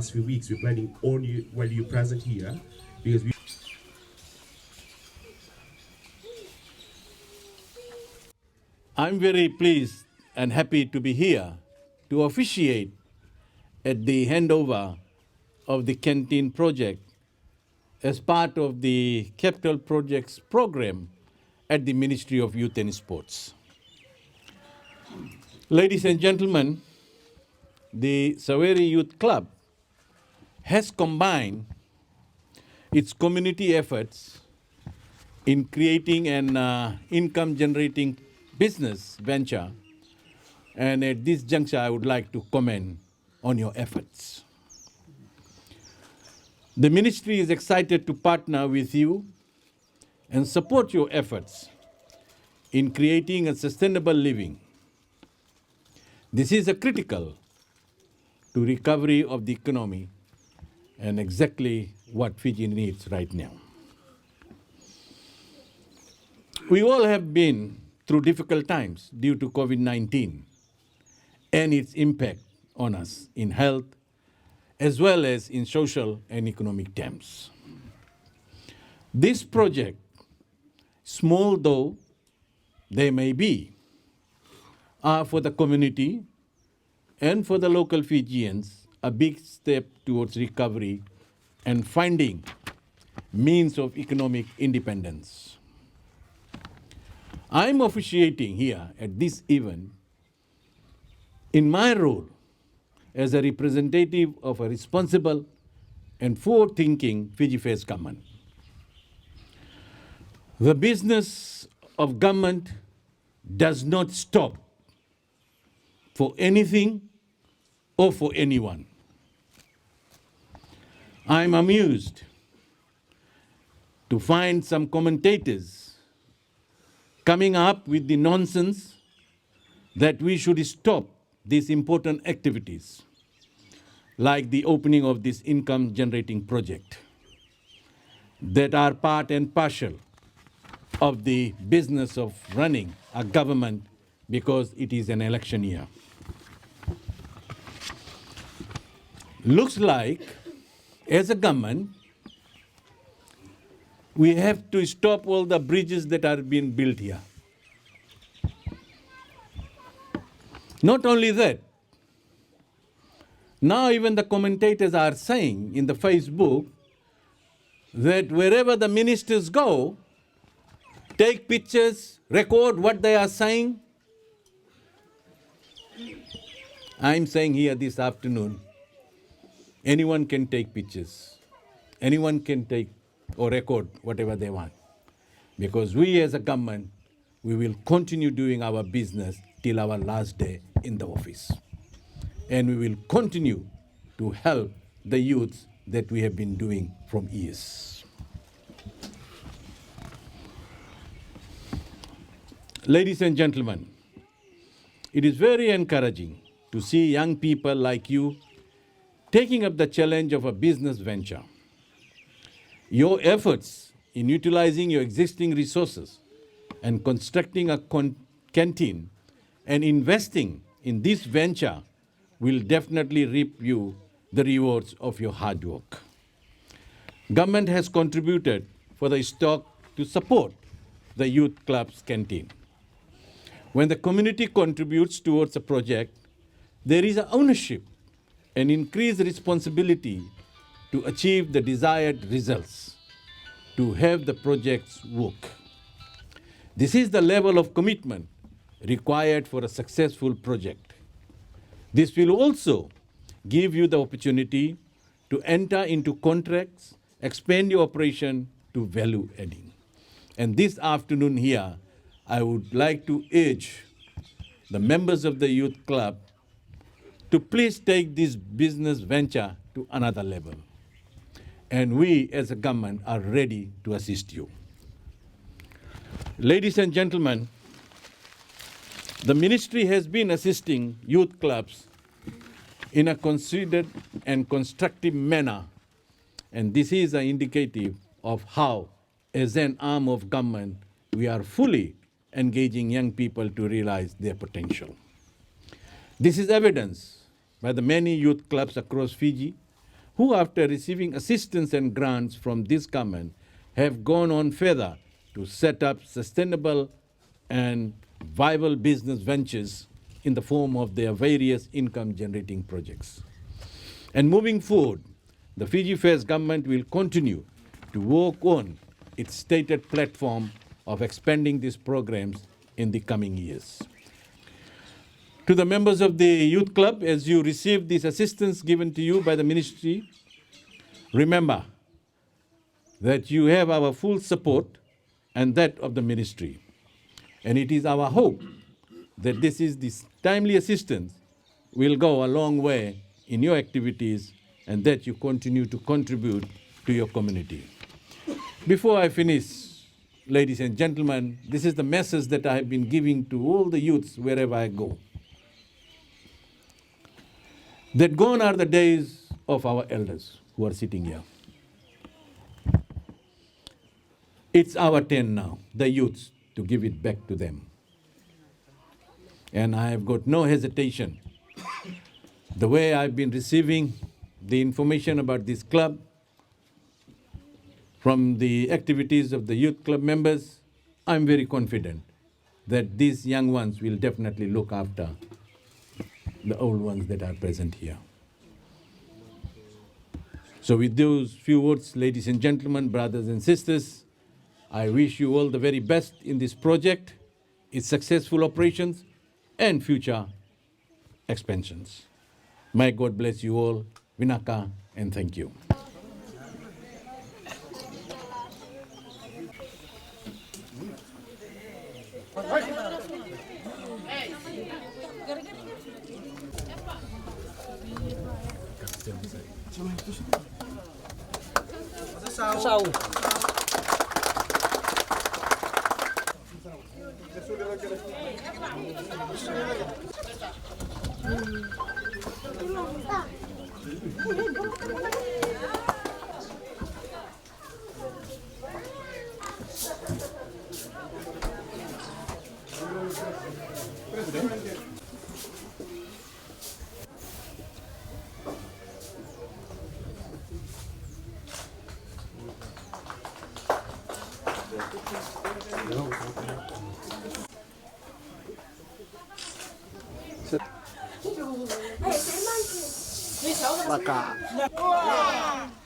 last few weeks. We're planning on you while you're present here, because we. I'm very pleased and happy to be here to officiate at the handover of the canteen project as part of the capital projects program at the Ministry of Youth and Sports. Ladies and gentlemen, the Saveri Youth Club has combined its community efforts in creating an income-generating business venture, and at this juncture I would like to comment on your efforts. The ministry is excited to partner with you and support your efforts in creating a sustainable living. This is a critical to recovery of the economy and exactly what Fiji needs right now. We all have been through difficult times due to COVID-19 and its impact on us in health as well as in social and economic terms. This project, small though they may be, are for the community and for the local Fijians a big step towards recovery and finding means of economic independence. I'm officiating here at this event in my role as a representative of a responsible and forward-thinking Fiji-based government. The business of government does not stop for anything or for anyone. I'm amused to find some commentators coming up with the nonsense that we should stop these important activities, like the opening of this income-generating project, that are part and parcel of the business of running a government because it is an election year. Looks like, as a government, we have to stop all the bridges that are being built here. Not only that, now even the commentators are saying in the Facebook that wherever the ministers go, take pictures, record what they are saying. I'm saying here this afternoon, anyone can take pictures. Anyone can take or record whatever they want. Because we as a government, we will continue doing our business till our last day in the office. And we will continue to help the youths that we have been doing from years. Ladies and gentlemen, it is very encouraging to see young people like you taking up the challenge of a business venture. Your efforts in utilizing your existing resources and constructing a canteen and investing in this venture will definitely reap you the rewards of your hard work. Government has contributed for the stock to support the youth club's canteen. When the community contributes towards a project, there is an ownership and increased responsibility to achieve the desired results, to have the projects work. This is the level of commitment required for a successful project. This will also give you the opportunity to enter into contracts, expand your operation to value adding. And this afternoon here, I would like to urge the members of the youth club to please take this business venture to another level. And we as a government are ready to assist you. Ladies and gentlemen, the ministry has been assisting youth clubs in a considered and constructive manner, and this is an indicative of how, as an arm of government, we are fully engaging young people to realize their potential. This is evidenced by the many youth clubs across Fiji who, after receiving assistance and grants from this government, have gone on further to set up sustainable and viable business ventures in the form of their various income-generating projects. And moving forward, the Fiji First government will continue to work on its stated platform of expanding these programs in the coming years. To the members of the Youth Club, as you receive this assistance given to you by the Ministry, remember that you have our full support and that of the Ministry. And it is our hope that this timely assistance will go a long way in your activities and that you continue to contribute to your community. Before I finish, ladies and gentlemen, this is the message that I have been giving to all the youths wherever I go. That gone are the days of our elders who are sitting here. It's our turn now, the youths, to give it back to them. And I have got no hesitation. The way I've been receiving the information about this club from the activities of the youth club members, I'm very confident that these young ones will definitely look after the old ones that are present here. So with those few words, ladies and gentlemen, brothers and sisters, I wish you all the very best in this project, its successful operations, and future expansions. May God bless you all. Vinaka, and thank you. Baka.